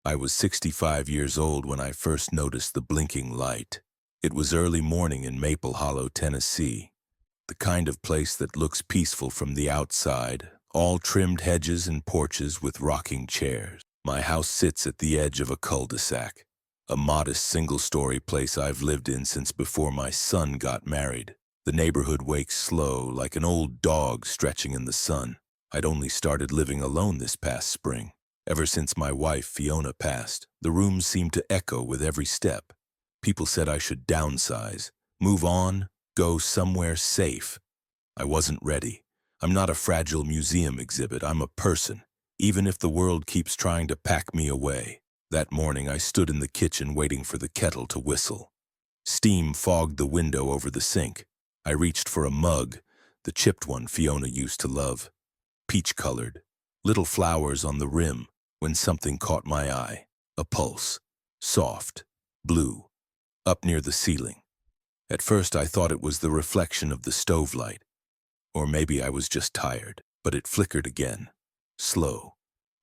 I was 65 years old when I first noticed the blinking light. It was early morning in Maple Hollow, Tennessee, the kind of place that looks peaceful from the outside, all trimmed hedges and porches with rocking chairs. My house sits at the edge of a cul-de-sac, a modest single-story place I've lived in since before my son got married. The neighborhood wakes slow, like an old dog stretching in the sun. I'd only started living alone this past spring. Ever since my wife, Fiona, passed, the rooms seemed to echo with every step. People said I should downsize, move on, go somewhere safe. I wasn't ready. I'm not a fragile museum exhibit. I'm a person, even if the world keeps trying to pack me away. That morning, I stood in the kitchen waiting for the kettle to whistle. Steam fogged the window over the sink. I reached for a mug, the chipped one Fiona used to love. Peach-colored, little flowers on the rim, when something caught my eye. A pulse, soft, blue, up near the ceiling. At first I thought it was the reflection of the stove light, or maybe I was just tired, but it flickered again. Slow,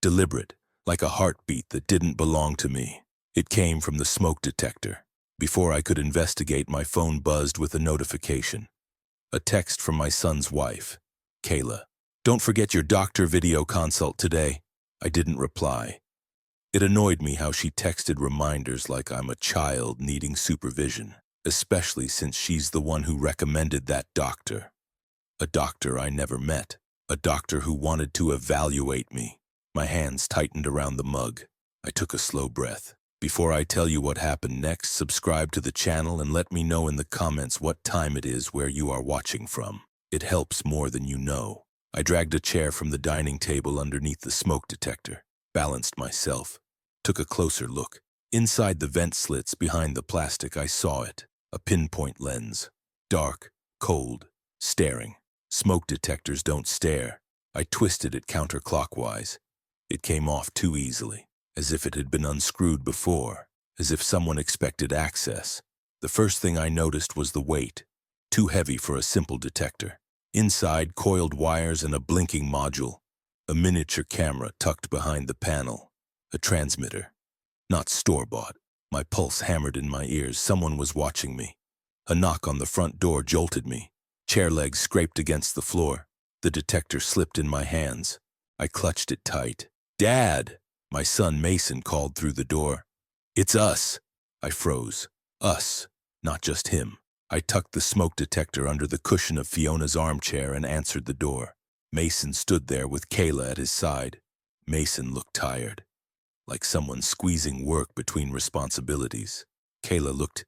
deliberate, like a heartbeat that didn't belong to me. It came from the smoke detector. Before I could investigate, my phone buzzed with a notification. A text from my son's wife, Kayla. "Don't forget your doctor video consult today." I didn't reply. It annoyed me how she texted reminders like I'm a child needing supervision, especially since she's the one who recommended that doctor. A doctor I never met, a doctor who wanted to evaluate me. My hands tightened around the mug. I took a slow breath. Before I tell you what happened next, subscribe to the channel and let me know in the comments what time it is where you are watching from. It helps more than you know. I dragged a chair from the dining table underneath the smoke detector, balanced myself, took a closer look. Inside the vent slits behind the plastic, I saw it, a pinpoint lens. Dark, cold, staring. Smoke detectors don't stare. I twisted it counterclockwise. It came off too easily, as if it had been unscrewed before, as if someone expected access. The first thing I noticed was the weight, too heavy for a simple detector. Inside, coiled wires and a blinking module, a miniature camera tucked behind the panel, a transmitter. Not store-bought. My pulse hammered in my ears. Someone was watching me. A knock on the front door jolted me. Chair legs scraped against the floor. The detector slipped in my hands. I clutched it tight. "Dad!" My son Mason called through the door. "It's us." I froze. Us, not just him. I tucked the smoke detector under the cushion of Fiona's armchair and answered the door. Mason stood there with Kayla at his side. Mason looked tired, like someone squeezing work between responsibilities. Kayla looked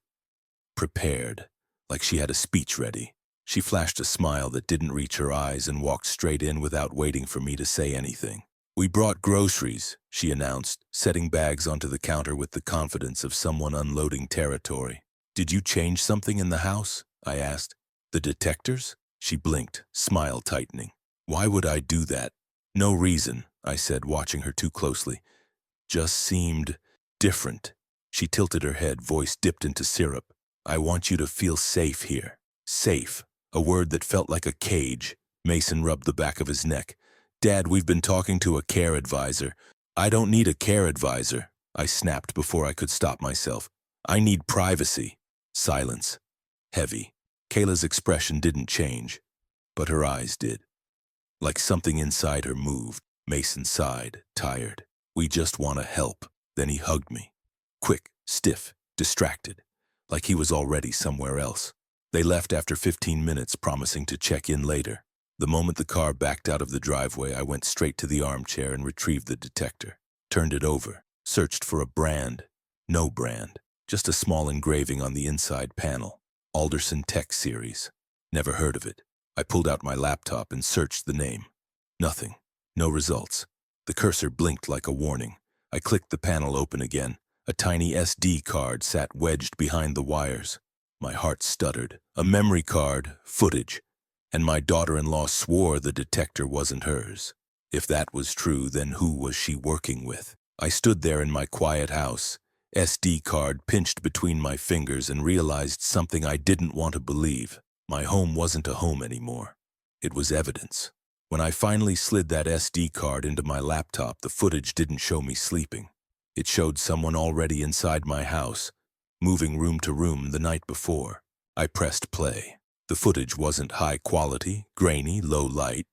prepared, like she had a speech ready. She flashed a smile that didn't reach her eyes and walked straight in without waiting for me to say anything. "We brought groceries," she announced, setting bags onto the counter with the confidence of someone unloading territory. "Did you change something in the house?" I asked. "The detectors?" She blinked, smile tightening. "Why would I do that?" "No reason," I said, watching her too closely. "Just seemed different." She tilted her head, voice dipped into syrup. "I want you to feel safe here." Safe, a word that felt like a cage. Mason rubbed the back of his neck. "Dad, we've been talking to a care advisor." "I don't need a care advisor," I snapped before I could stop myself. "I need privacy." Silence. Heavy. Kayla's expression didn't change, but her eyes did. Like something inside her moved. Mason sighed, tired. "We just want to help." Then he hugged me. Quick, stiff, distracted, like he was already somewhere else. They left after 15 minutes, promising to check in later. The moment the car backed out of the driveway, I went straight to the armchair and retrieved the detector. Turned it over, searched for a brand. No brand. Just a small engraving on the inside panel. Alderson Tech Series. Never heard of it. I pulled out my laptop and searched the name. Nothing. No results. The cursor blinked like a warning. I clicked the panel open again. A tiny SD card sat wedged behind the wires. My heart stuttered. A memory card, footage. And my daughter-in-law swore the detector wasn't hers. If that was true, then who was she working with? I stood there in my quiet house, SD card pinched between my fingers, and realized something I didn't want to believe. My home wasn't a home anymore. It was evidence. When I finally slid that SD card into my laptop, the footage didn't show me sleeping. It showed someone already inside my house, moving room to room the night before. I pressed play. The footage wasn't high quality, grainy, low light,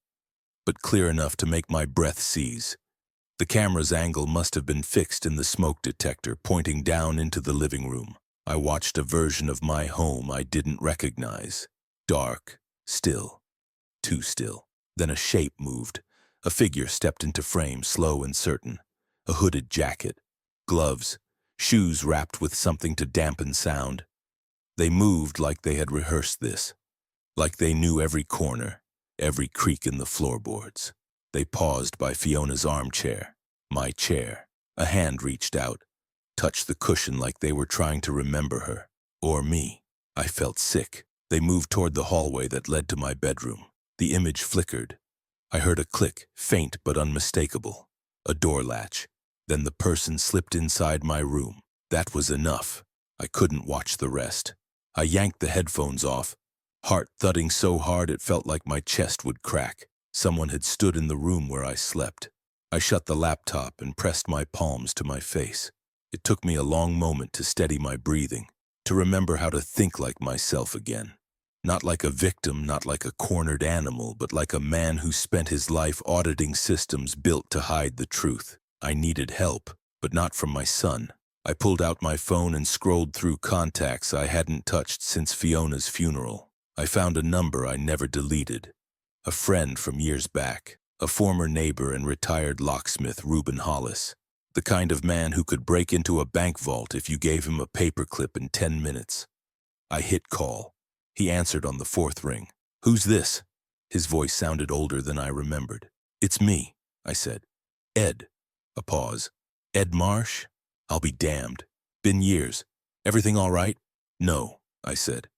but clear enough to make my breath seize. The camera's angle must have been fixed in the smoke detector, pointing down into the living room. I watched a version of my home I didn't recognize. Dark, still, too still. Then a shape moved. A figure stepped into frame, slow and certain. A hooded jacket, gloves, shoes wrapped with something to dampen sound. They moved like they had rehearsed this, like they knew every corner, every creak in the floorboards. They paused by Fiona's armchair, my chair. A hand reached out, touched the cushion like they were trying to remember her, or me. I felt sick. They moved toward the hallway that led to my bedroom. The image flickered. I heard a click, faint but unmistakable. A door latch. Then the person slipped inside my room. That was enough. I couldn't watch the rest. I yanked the headphones off, heart thudding so hard it felt like my chest would crack. Someone had stood in the room where I slept. I shut the laptop and pressed my palms to my face. It took me a long moment to steady my breathing, to remember how to think like myself again. Not like a victim, not like a cornered animal, but like a man who spent his life auditing systems built to hide the truth. I needed help, but not from my son. I pulled out my phone and scrolled through contacts I hadn't touched since Fiona's funeral. I found a number I never deleted. A friend from years back, a former neighbor and retired locksmith, Reuben Hollis. The kind of man who could break into a bank vault if you gave him a paperclip in 10 minutes. I hit call. He answered on the fourth ring. "Who's this?" His voice sounded older than I remembered. "It's me," I said. "Ed." A pause. "Ed Marsh? I'll be damned. Been years. Everything all right?" "No," I said.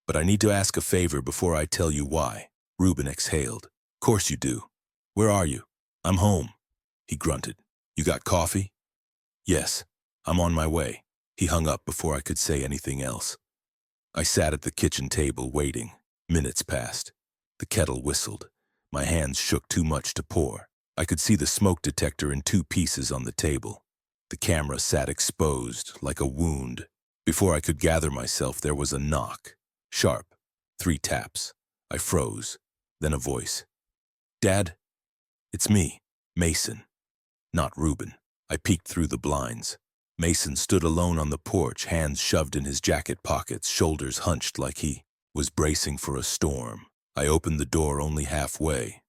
"But I need to ask a favor before I tell you why." Reuben exhaled. "Course you do. Where are you?" "I'm home," he grunted. "You got coffee?" "Yes, I'm on my way." He hung up before I could say anything else. I sat at the kitchen table waiting. Minutes passed. The kettle whistled. My hands shook too much to pour. I could see the smoke detector in two pieces on the table. The camera sat exposed, like a wound. Before I could gather myself, there was a knock. Sharp. 3 taps. I froze. Then a voice. "Dad?" "It's me, Mason." Not Reuben. I peeked through the blinds. Mason stood alone on the porch, hands shoved in his jacket pockets, shoulders hunched like he was bracing for a storm. I opened the door only halfway.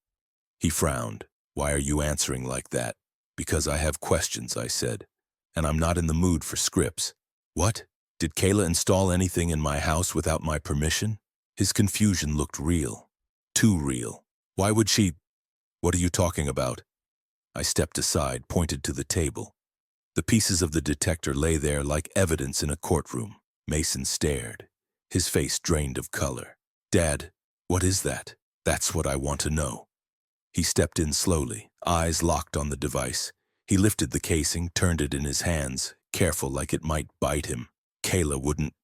He frowned. "Why are you answering like that?" "Because I have questions," I said, "and I'm not in the mood for scripts." "What? Did Kayla install anything in my house without my permission?" His confusion looked real. Too real. "Why would she—" "What are you talking about?" I stepped aside, pointed to the table. The pieces of the detector lay there like evidence in a courtroom. Mason stared, his face drained of color. "Dad, what is that?" "That's what I want to know." He stepped in slowly, eyes locked on the device. He lifted the casing, turned it in his hands, careful like it might bite him. "Kayla wouldn't—"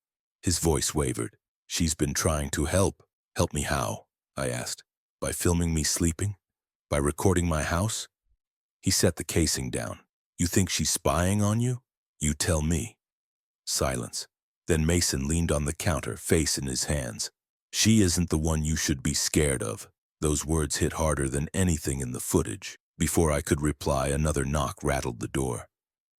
His voice wavered. "She's been trying to help." "Help me how?" I asked. "By filming me sleeping? By recording my house?" He set the casing down. "You think she's spying on you? You tell me." Silence. Then Mason leaned on the counter, face in his hands. "She isn't the one you should be scared of." Those words hit harder than anything in the footage. Before I could reply, another knock rattled the door.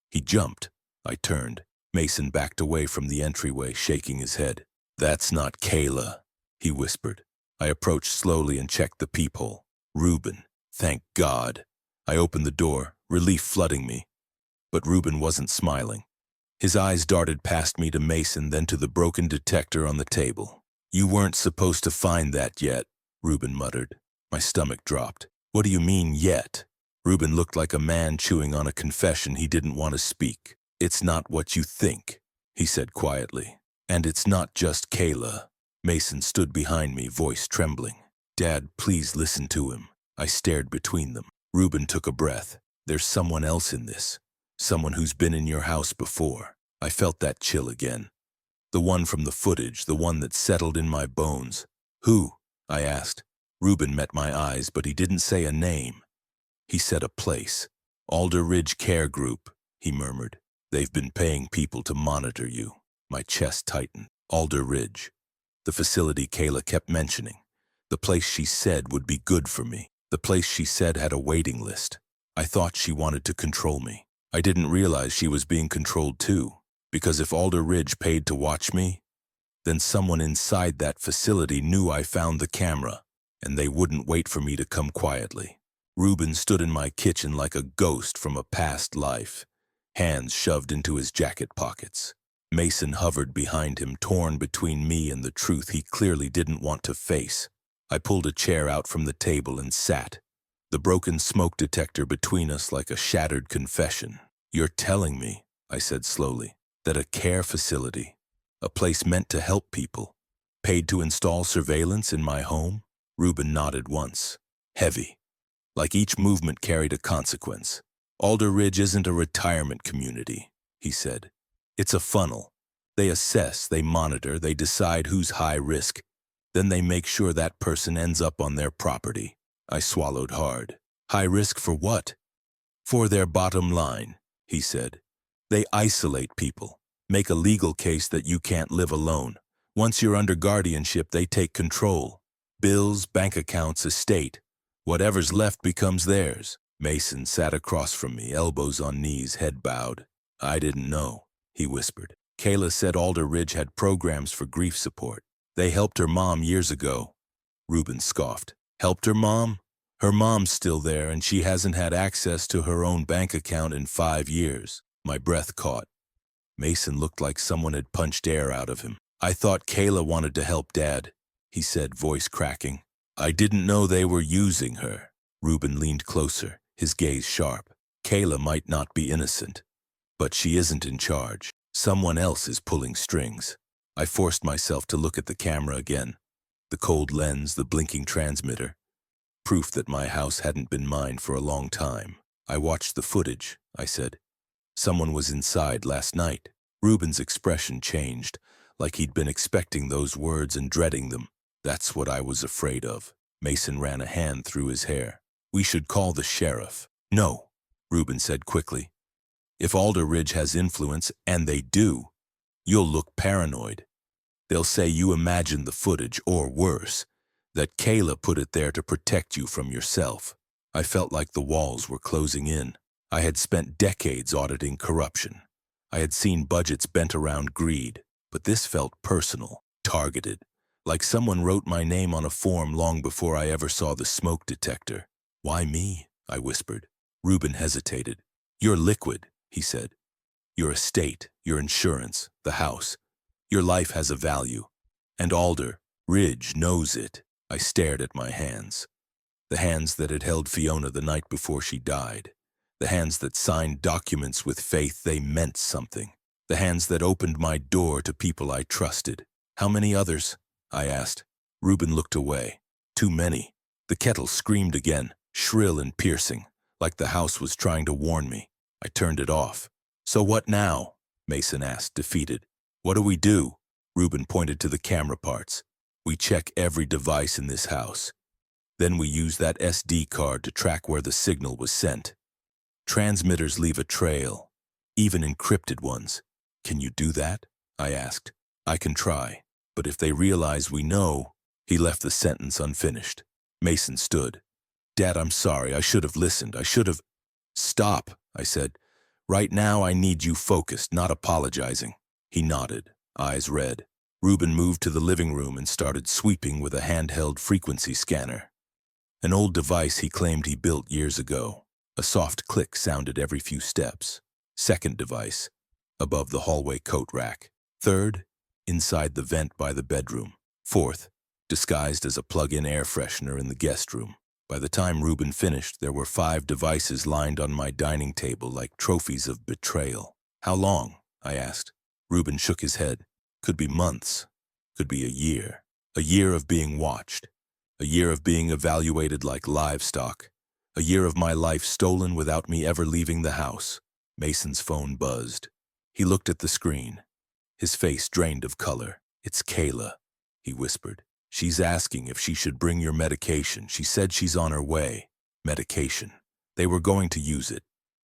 He jumped. I turned. Mason backed away from the entryway, shaking his head. "That's not Kayla," he whispered. I approached slowly and checked the peephole. "Reuben. Thank God." I opened the door, relief flooding me. But Reuben wasn't smiling. His eyes darted past me to Mason, then to the broken detector on the table. "You weren't supposed to find that yet," Reuben muttered. My stomach dropped. "What do you mean, yet?" Reuben looked like a man chewing on a confession he didn't want to speak. "It's not what you think," he said quietly. "And it's not just Kayla." Mason stood behind me, voice trembling. "Dad, please listen to him." I stared between them. Reuben took a breath. "There's someone else in this. Someone who's been in your house before." I felt that chill again. The one from the footage, the one that settled in my bones. "Who?" I asked. Reuben met my eyes, but he didn't say a name. He said a place. "Alder Ridge Care Group," he murmured. They've been paying people to monitor you. My chest tightened. Alder Ridge. The facility Kayla kept mentioning. The place she said would be good for me. The place she said had a waiting list. I thought she wanted to control me. I didn't realize she was being controlled too. Because if Alder Ridge paid to watch me, then someone inside that facility knew I found the camera, and they wouldn't wait for me to come quietly. Reuben stood in my kitchen like a ghost from a past life, hands shoved into his jacket pockets. Mason hovered behind him, torn between me and the truth he clearly didn't want to face. I pulled a chair out from the table and sat, the broken smoke detector between us like a shattered confession. "You're telling me," I said slowly, "that a care facility, a place meant to help people, paid to install surveillance in my home?" Reuben nodded once, heavy, like each movement carried a consequence. "Alder Ridge isn't a retirement community," he said. "It's a funnel. They assess, they monitor, they decide who's high risk. Then they make sure that person ends up on their property." I swallowed hard. "High risk for what?" "For their bottom line," he said. "They isolate people, make a legal case that you can't live alone. Once you're under guardianship, they take control. Bills, bank accounts, estate. Whatever's left becomes theirs." Mason sat across from me, elbows on knees, head bowed. "I didn't know," he whispered. "Kayla said Alder Ridge had programs for grief support. They helped her mom years ago." Reuben scoffed. "Helped her mom? Her mom's still there, and she hasn't had access to her own bank account in 5 years." My breath caught. Mason looked like someone had punched air out of him. "I thought Kayla wanted to help Dad," he said, voice cracking. "I didn't know they were using her." Reuben leaned closer, his gaze sharp. "Kayla might not be innocent, but she isn't in charge. Someone else is pulling strings." I forced myself to look at the camera again. The cold lens, the blinking transmitter. Proof that my house hadn't been mine for a long time. "I watched the footage," I said. "Someone was inside last night." Reuben's expression changed, like he'd been expecting those words and dreading them. "That's what I was afraid of." Mason ran a hand through his hair. "We should call the sheriff." "No," Reuben said quickly. "If Alder Ridge has influence, and they do, you'll look paranoid. They'll say you imagined the footage, or worse, that Kayla put it there to protect you from yourself." I felt like the walls were closing in. I had spent decades auditing corruption. I had seen budgets bent around greed, but this felt personal, targeted, like someone wrote my name on a form long before I ever saw the smoke detector. "Why me?" I whispered. Reuben hesitated. "You're liquid," he said. "Your estate, your insurance, the house. Your life has a value. And Alder Ridge knows it." I stared at my hands. The hands that had held Fiona the night before she died. The hands that signed documents with faith they meant something. The hands that opened my door to people I trusted. "How many others?" I asked. Reuben looked away. "Too many." The kettle screamed again, shrill and piercing, like the house was trying to warn me. I turned it off. "So what now?" Mason asked, defeated. "What do we do?" Reuben pointed to the camera parts. "We check every device in this house. Then we use that SD card to track where the signal was sent. Transmitters leave a trail, even encrypted ones." "Can you do that?" I asked. "I can try, but if they realize we know..." He left the sentence unfinished. Mason stood. "Dad, I'm sorry. I should have listened. I should have..." "Stop," I said. "Right now I need you focused, not apologizing." He nodded, eyes red. Reuben moved to the living room and started sweeping with a handheld frequency scanner. An old device he claimed he built years ago. A soft click sounded every few steps. Second device, above the hallway coat rack. Third, inside the vent by the bedroom. Fourth, disguised as a plug-in air freshener in the guest room. By the time Reuben finished, there were 5 devices lined on my dining table like trophies of betrayal. "How long?" I asked. Reuben shook his head. "Could be months. Could be a year. A year of being watched. A year of being evaluated like livestock. A year of my life stolen without me ever leaving the house." Mason's phone buzzed. He looked at the screen. His face drained of color. "It's Kayla," he whispered. "She's asking if she should bring your medication. She said she's on her way." Medication. They were going to use it.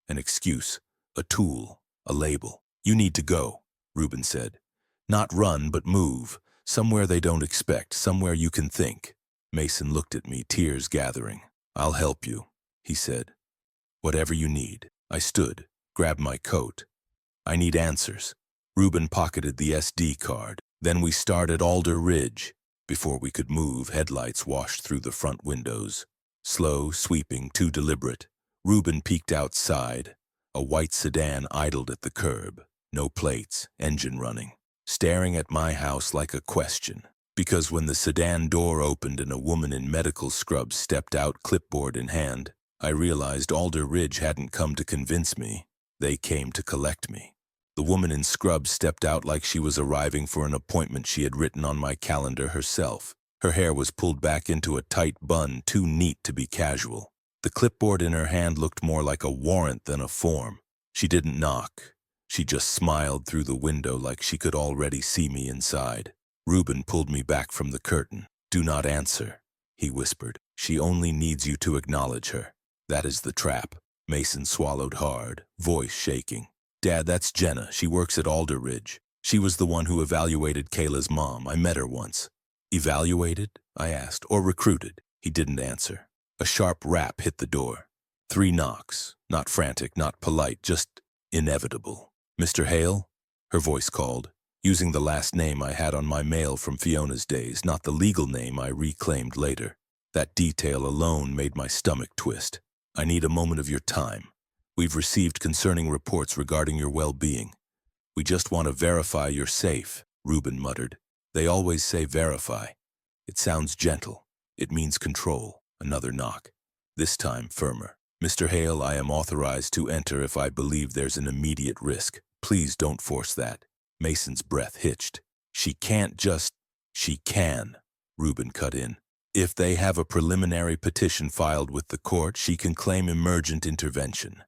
An excuse. A tool. a label. You need to go, Reuben said. Not run, but move. Somewhere they don't expect, somewhere you can think. Mason looked at me, tears gathering. I'll help you, he said. Whatever you need. I stood, grabbed my coat. I need answers. Reuben pocketed the SD card. Then we started Alder Ridge. Before we could move, headlights washed through the front windows. Slow, sweeping, too deliberate. Reuben peeked outside. A white sedan idled at the curb. No plates, engine running. Staring at my house like a question. Because when the sedan door opened and a woman in medical scrubs stepped out, clipboard in hand, I realized Alder Ridge hadn't come to convince me. They came to collect me. The woman in scrubs stepped out like she was arriving for an appointment she had written on my calendar herself. Her hair was pulled back into a tight bun, too neat to be casual. The clipboard in her hand looked more like a warrant than a form. She didn't knock. She just smiled through the window like she could already see me inside. Reuben pulled me back from the curtain. Do not answer, he whispered. She only needs you to acknowledge her. That is the trap. Mason swallowed hard, voice shaking. Dad, that's Jenna. She works at Alder Ridge. She was the one who evaluated Kayla's mom. I met her once. Evaluated? I asked. Or recruited? He didn't answer. A sharp rap hit the door. 3 knocks. Not frantic, not polite, just inevitable. Mr. Hale? Her voice called, using the last name I had on my mail from Fiona's days, not the legal name I reclaimed later. That detail alone made my stomach twist. I need a moment of your time. We've received concerning reports regarding your well-being. We just want to verify you're safe, Reuben muttered. They always say verify. It sounds gentle. It means control. Another knock. This time firmer. Mr. Hale, I am authorized to enter if I believe there's an immediate risk. Please don't force that. Mason's breath hitched. She can't just... She can, Reuben cut in. If they have a preliminary petition filed with the court, she can claim emergent intervention.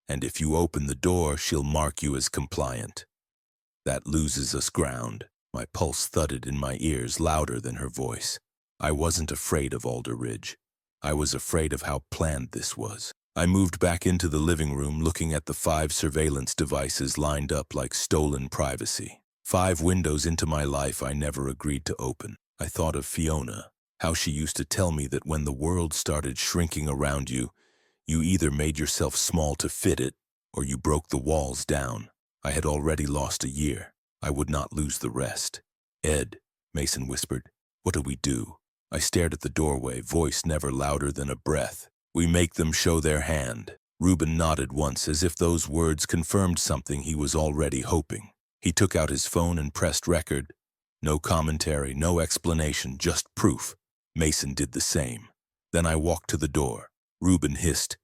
And if you open the door, she'll mark you as compliant. That loses us ground. My pulse thudded in my ears louder than her voice. I wasn't afraid of Alder Ridge. I was afraid of how planned this was. I moved back into the living room, looking at the 5 surveillance devices lined up like stolen privacy. 5 windows into my life I never agreed to open. I thought of Fiona, how she used to tell me that when the world started shrinking around you, you either made yourself small to fit it, or you broke the walls down. I had already lost a year. I would not lose the rest. Ed, Mason whispered, what do we do? I stared at the doorway, voice never louder than a breath. We make them show their hand. Reuben nodded once as if those words confirmed something he was already hoping. He took out his phone and pressed record. No commentary, no explanation, just proof. Mason did the same. Then I walked to the door. Reuben hissed,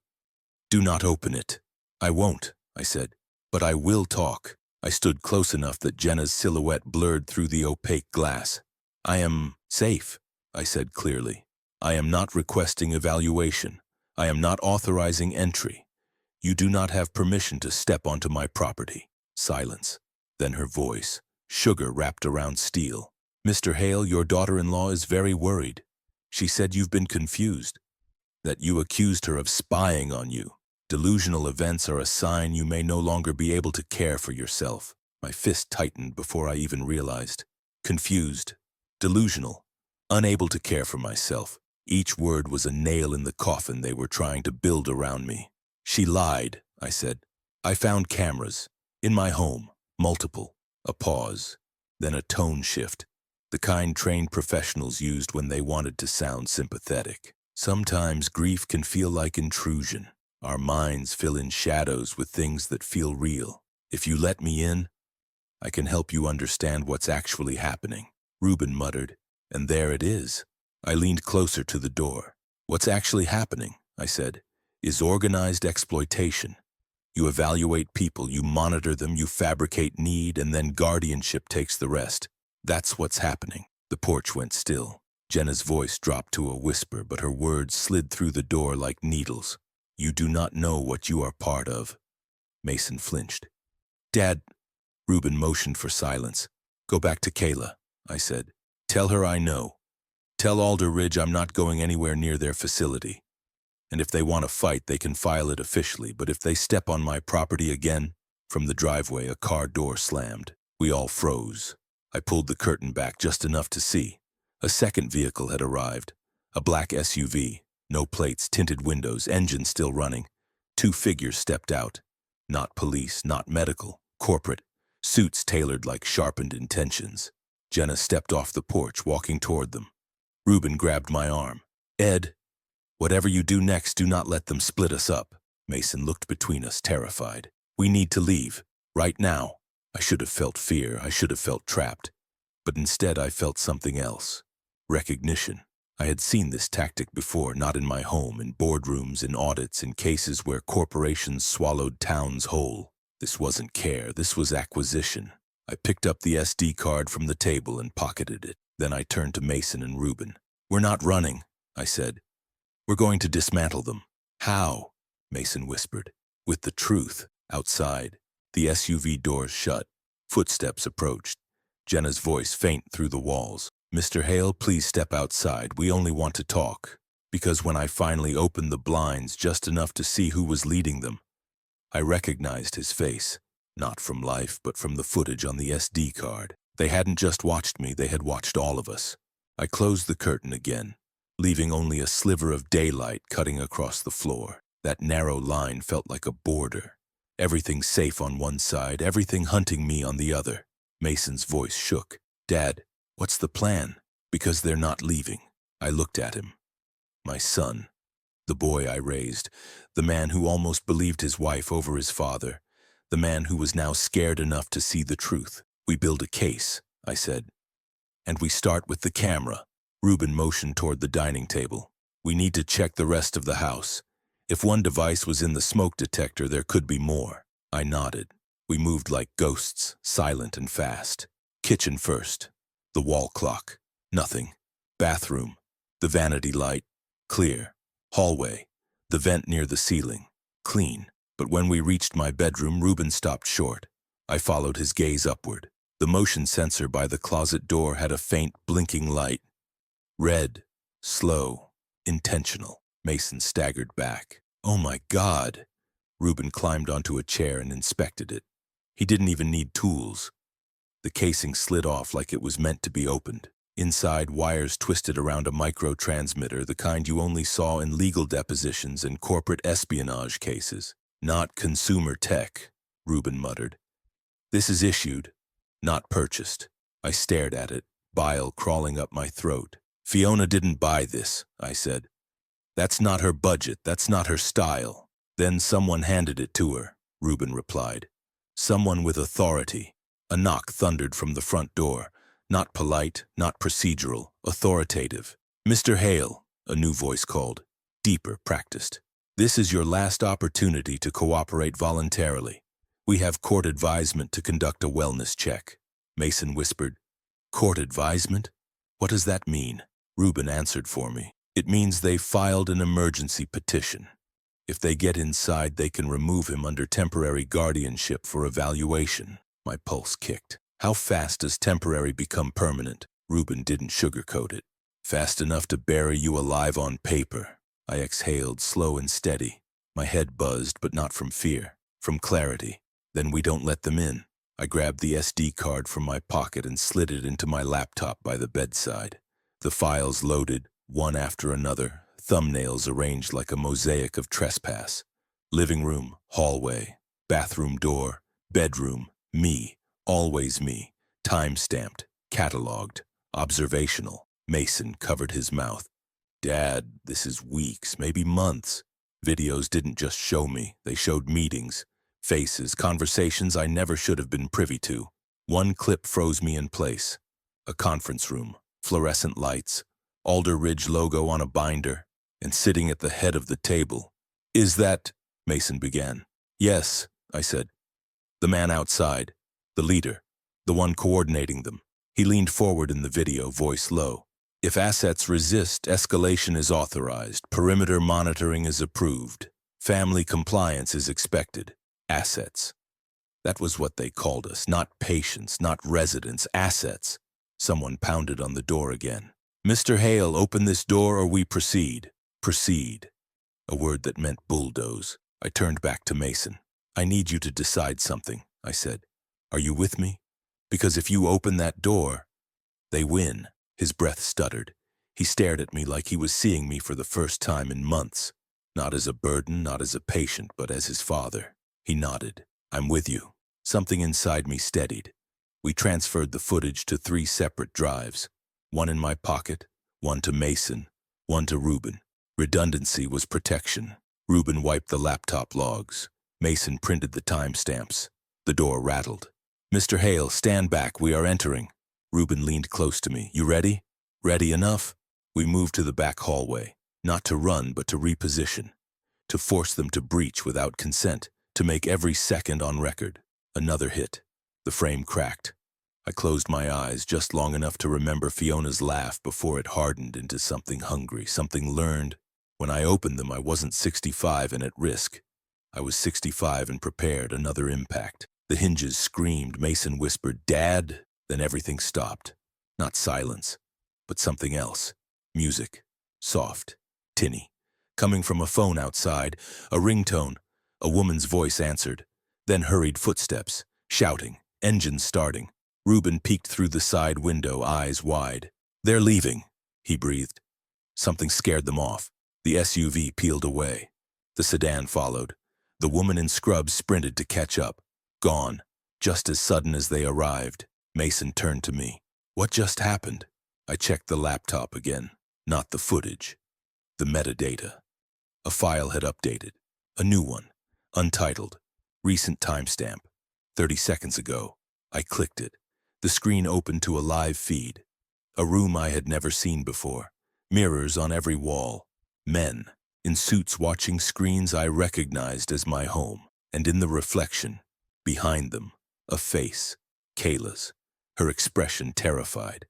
do not open it. I won't, I said, but I will talk. I stood close enough that Jenna's silhouette blurred through the opaque glass. I am safe, I said clearly. I am not requesting evaluation. I am not authorizing entry. You do not have permission to step onto my property. Silence. Then her voice, sugar wrapped around steel. Mr. Hale, your daughter-in-law is very worried. She said you've been confused, that you accused her of spying on you. Delusional events are a sign you may no longer be able to care for yourself. My fist tightened before I even realized. Confused, delusional, unable to care for myself. Each word was a nail in the coffin they were trying to build around me. She lied, I said. I found cameras. In my home. Multiple. A pause. Then a tone shift. The kind trained professionals used when they wanted to sound sympathetic. Sometimes grief can feel like intrusion. Our minds fill in shadows with things that feel real. If you let me in, I can help you understand what's actually happening. Reuben muttered, and there it is. I leaned closer to the door. What's actually happening, I said, is organized exploitation. You evaluate people, you monitor them, you fabricate need, and then guardianship takes the rest. That's what's happening. The porch went still. Jenna's voice dropped to a whisper, but her words slid through the door like needles. You do not know what you are part of. Mason flinched. Dad, Reuben motioned for silence. Go back to Kayla, I said. Tell her I know. Tell Alder Ridge I'm not going anywhere near their facility. And if they want to fight, they can file it officially, but if they step on my property again, From the driveway, a car door slammed. We all froze. I pulled the curtain back just enough to see. A second vehicle had arrived. A black SUV. No plates, tinted windows, engine still running. Two figures stepped out. Not police, not medical. Corporate. Suits tailored like sharpened intentions. Jenna stepped off the porch, walking toward them. Reuben grabbed my arm. "Ed, whatever you do next, do not let them split us up." Mason looked between us, terrified. "We need to leave. Right now." I should have felt fear. I should have felt trapped. But instead I felt something else. Recognition. I had seen this tactic before, not in my home, in boardrooms, in audits, in cases where corporations swallowed towns whole. This wasn't care, this was acquisition. I picked up the SD card from the table and pocketed it. Then I turned to Mason and Reuben. "We're not running," I said. "We're going to dismantle them." "How?" Mason whispered. "With the truth." Outside, the SUV doors shut. Footsteps approached. Jenna's voice faint through the walls. "Mr. Hale, please step outside. We only want to talk." Because when I finally opened the blinds just enough to see who was leading them, I recognized his face. Not from life, but from the footage on the SD card. They hadn't just watched me, they had watched all of us. I closed the curtain again, leaving only a sliver of daylight cutting across the floor. That narrow line felt like a border. Everything safe on one side, everything hunting me on the other. Mason's voice shook. "Dad, what's the plan?" "Because they're not leaving." I looked at him. My son. The boy I raised. The man who almost believed his wife over his father. The man who was now scared enough to see the truth. "We build a case," I said. "And we start with the camera." Reuben motioned toward the dining table. "We need to check the rest of the house. If one device was in the smoke detector, there could be more." I nodded. We moved like ghosts, silent and fast. Kitchen first. The wall clock. Nothing. Bathroom. The vanity light. Clear. Hallway. The vent near the ceiling. Clean. But when we reached my bedroom, Reuben stopped short. I followed his gaze upward. The motion sensor by the closet door had a faint, blinking light. Red. Slow. Intentional. Mason staggered back. "Oh my God!" Reuben climbed onto a chair and inspected it. He didn't even need tools. The casing slid off like it was meant to be opened. Inside, wires twisted around a micro-transmitter, the kind you only saw in legal depositions and corporate espionage cases. "Not consumer tech," Reuben muttered. "This is issued, not purchased." I stared at it, bile crawling up my throat. "Fiona didn't buy this," I said. "That's not her budget, that's not her style." "Then someone handed it to her," Reuben replied. "Someone with authority." A knock thundered from the front door. Not polite, not procedural, authoritative. "Mr. Hale," a new voice called. Deeper, practiced. "This is your last opportunity to cooperate voluntarily. We have court advisement to conduct a wellness check." Mason whispered. "Court advisement? What does that mean?" Reuben answered for me. "It means they filed an emergency petition. If they get inside, they can remove him under temporary guardianship for evaluation." My pulse kicked. How fast does temporary become permanent? Reuben didn't sugarcoat it. "Fast enough to bury you alive on paper." I exhaled, slow and steady. My head buzzed, but not from fear, from clarity. "Then we don't let them in." I grabbed the SD card from my pocket and slid it into my laptop by the bedside. The files loaded, one after another, thumbnails arranged like a mosaic of trespass. Living room, hallway, bathroom door, bedroom, me, always me, time-stamped, cataloged, observational. Mason covered his mouth. "Dad, this is weeks, maybe months." Videos didn't just show me, they showed meetings, faces, conversations I never should have been privy to. One clip froze me in place. A conference room, fluorescent lights, Alder Ridge logo on a binder, and sitting at the head of the table. "Is that—" Mason began. "Yes," I said. "The man outside, the leader, the one coordinating them." He leaned forward in the video, voice low. "If assets resist, escalation is authorized, perimeter monitoring is approved, family compliance is expected. Assets." That was what they called us, not patients, not residents, assets. Someone pounded on the door again. "Mr. Hale, open this door or we proceed." Proceed. A word that meant bulldoze. I turned back to Mason. I need you to decide something, I said. Are you with me? Because if you open that door, they win. His breath stuttered. He stared at me like he was seeing me for the first time in months. Not as a burden, not as a patient, but as his father. He nodded. I'm with you. Something inside me steadied. We transferred the footage to 3 separate drives. One in my pocket, one to Mason, one to Ruben. Redundancy was protection. Ruben wiped the laptop logs. Mason printed the timestamps. The door rattled. Mr. Hale, stand back, we are entering. Ruben leaned close to me. You ready? Ready enough? We moved to the back hallway, not to run, but to reposition, to force them to breach without consent, to make every second on record. Another hit. The frame cracked. I closed my eyes just long enough to remember Fiona's laugh before it hardened into something hungry, something learned. When I opened them, I wasn't 65 and at risk. I was 65 and prepared, another impact. The hinges screamed. Mason whispered, Dad. Then everything stopped. Not silence, but something else. Music. Soft. Tinny. Coming from a phone outside. A ringtone. A woman's voice answered. Then hurried footsteps. Shouting. Engines starting. Ruben peeked through the side window, eyes wide. They're leaving, he breathed. Something scared them off. The SUV peeled away. The sedan followed. The woman in scrubs sprinted to catch up. Gone. Just as sudden as they arrived. Mason turned to me. What just happened? I checked the laptop again. Not the footage. The metadata. A file had updated. A new one. Untitled. Recent timestamp. 30 seconds ago. I clicked it. The screen opened to a live feed. A room I had never seen before. Mirrors on every wall. Men. In suits watching screens I recognized as my home. And in the reflection, behind them, a face. Kayla's. Her expression terrified.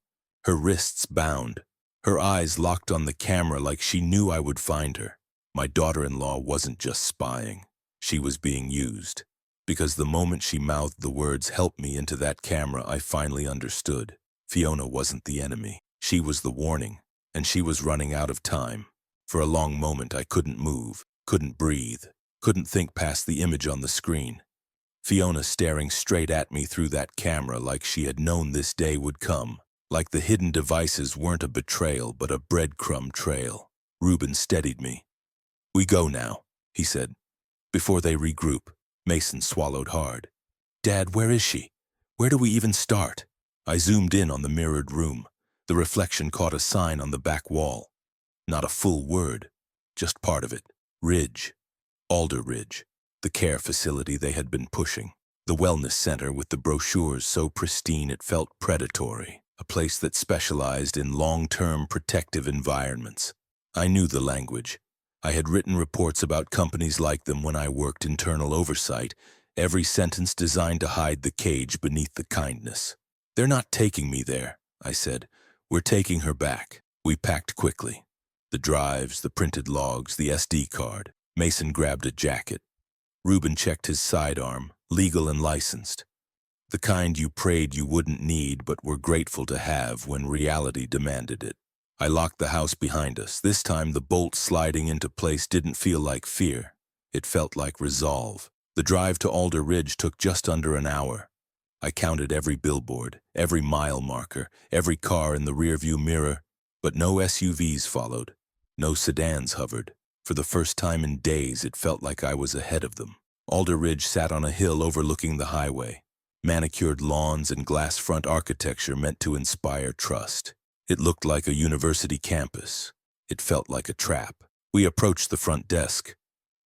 Her wrists bound. Her eyes locked on the camera like she knew I would find her. My daughter-in-law wasn't just spying. She was being used. Because the moment she mouthed the words, help me, into that camera, I finally understood. Fiona wasn't the enemy. She was the warning. And she was running out of time. For a long moment I couldn't move, couldn't breathe, couldn't think past the image on the screen. Fiona staring straight at me through that camera like she had known this day would come. Like the hidden devices weren't a betrayal, but a breadcrumb trail. Ruben steadied me. We go now, he said. Before they regroup, Mason swallowed hard. Dad, where is she? Where do we even start? I zoomed in on the mirrored room. The reflection caught a sign on the back wall. Not a full word, just part of it. Ridge. Alder Ridge. The care facility they had been pushing. The wellness center with the brochures so pristine it felt predatory. A place that specialized in long-term protective environments. I knew the language. I had written reports about companies like them when I worked internal oversight, every sentence designed to hide the cage beneath the kindness. They're not taking me there, I said. We're taking her back. We packed quickly. The drives, the printed logs, the SD card. Mason grabbed a jacket. Ruben checked his sidearm, legal and licensed. The kind you prayed you wouldn't need but were grateful to have when reality demanded it. I locked the house behind us. This time the bolt sliding into place didn't feel like fear. It felt like resolve. The drive to Alder Ridge took just under an hour. I counted every billboard, every mile marker, every car in the rearview mirror, but no SUVs followed. No sedans hovered. For the first time in days, it felt like I was ahead of them. Alder Ridge sat on a hill overlooking the highway. Manicured lawns and glass front architecture meant to inspire trust. It looked like a university campus. It felt like a trap. We approached the front desk.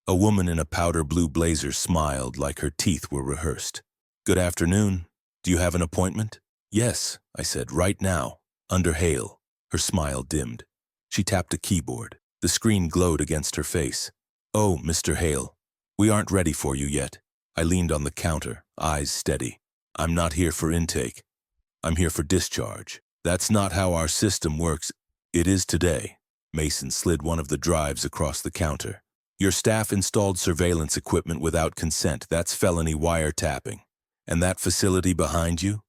A woman in a powder blue blazer smiled like her teeth were rehearsed. Good afternoon. Do you have an appointment? Yes, I said, right now. Under Hale. Her smile dimmed. She tapped a keyboard. The screen glowed against her face. Oh, Mr. Hale, we aren't ready for you yet. I leaned on the counter, eyes steady. I'm not here for intake. I'm here for discharge. That's not how our system works. It is today. Mason slid one of the drives across the counter. Your staff installed surveillance equipment without consent. That's felony wiretapping. And that facility behind you?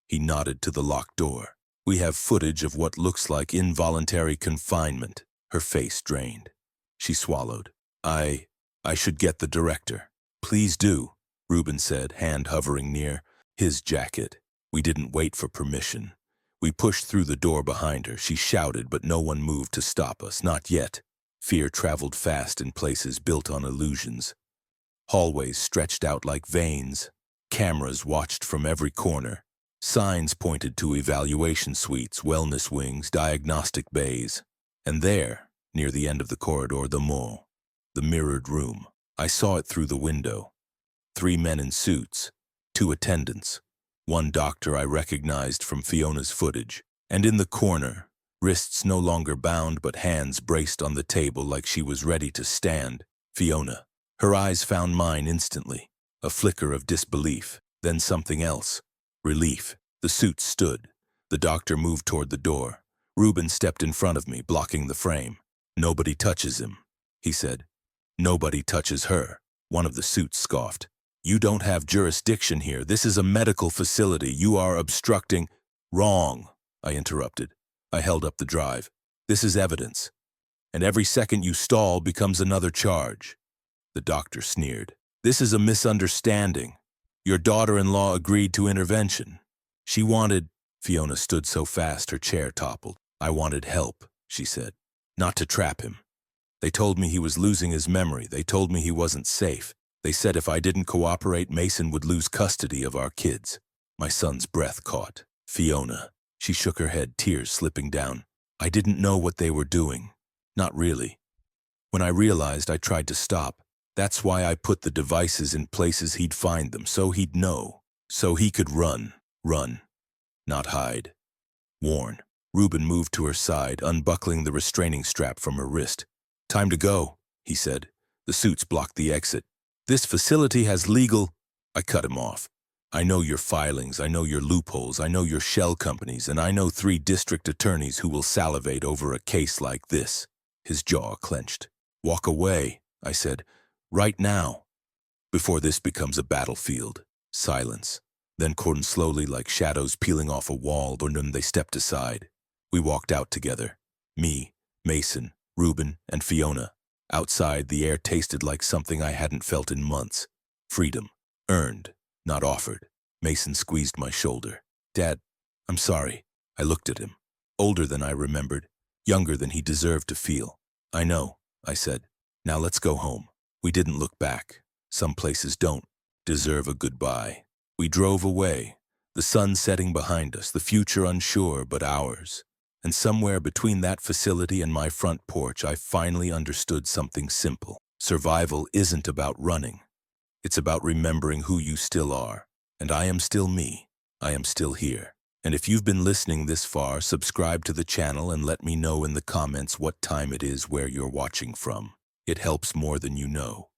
He nodded to the locked door. We have footage of what looks like involuntary confinement. Her face drained. She swallowed. I should get the director. Please do, Reuben said, hand hovering near his jacket. We didn't wait for permission. We pushed through the door behind her. She shouted, but no one moved to stop us. Not yet. Fear traveled fast in places built on illusions. Hallways stretched out like veins. Cameras watched from every corner. Signs pointed to evaluation suites, wellness wings, diagnostic bays. And there, near the end of the corridor, the mirrored room. I saw it through the window. 3 men in suits, 2 attendants, 1 doctor I recognized from Fiona's footage. And in the corner, wrists no longer bound but hands braced on the table like she was ready to stand, Fiona. Her eyes found mine instantly. A flicker of disbelief, then something else. Relief. The suits stood. The doctor moved toward the door. Reuben stepped in front of me, blocking the frame. "Nobody touches him," he said. "Nobody touches her." One of the suits scoffed. "You don't have jurisdiction here. This is a medical facility. You are obstructing—" "Wrong," I interrupted. I held up the drive. "This is evidence. And every second you stall becomes another charge." The doctor sneered. "This is a misunderstanding. Your daughter-in-law agreed to intervention. She wanted—" Fiona stood so fast her chair toppled. "I wanted help," she said. "Not to trap him. They told me he was losing his memory. They told me he wasn't safe. They said if I didn't cooperate, Mason would lose custody of our kids." My son's breath caught. "Fiona." She shook her head, tears slipping down. "I didn't know what they were doing. Not really. When I realized, I tried to stop. That's why I put the devices in places he'd find them, so he'd know. So he could run. Run. Not hide." Warn. Reuben moved to her side, unbuckling the restraining strap from her wrist. "Time to go," he said. The suits blocked the exit. "This facility has legal—" I cut him off. "I know your filings, I know your loopholes, I know your shell companies, and I know 3 district attorneys who will salivate over a case like this." His jaw clenched. "Walk away," I said. "Right now. Before this becomes a battlefield." Silence. Then Corden slowly, like shadows peeling off a wall, or then they stepped aside. We walked out together. Me, Mason, Reuben, and Fiona. Outside, the air tasted like something I hadn't felt in months. Freedom. Earned, not offered. Mason squeezed my shoulder. "Dad, I'm sorry." I looked at him. Older than I remembered. Younger than he deserved to feel. "I know," I said. "Now let's go home." We didn't look back. Some places don't deserve a goodbye. We drove away, the sun setting behind us, the future unsure but ours. And somewhere between that facility and my front porch, I finally understood something simple. Survival isn't about running. It's about remembering who you still are. And I am still me. I am still here. And if you've been listening this far, subscribe to the channel and let me know in the comments what time it is where you're watching from. It helps more than you know.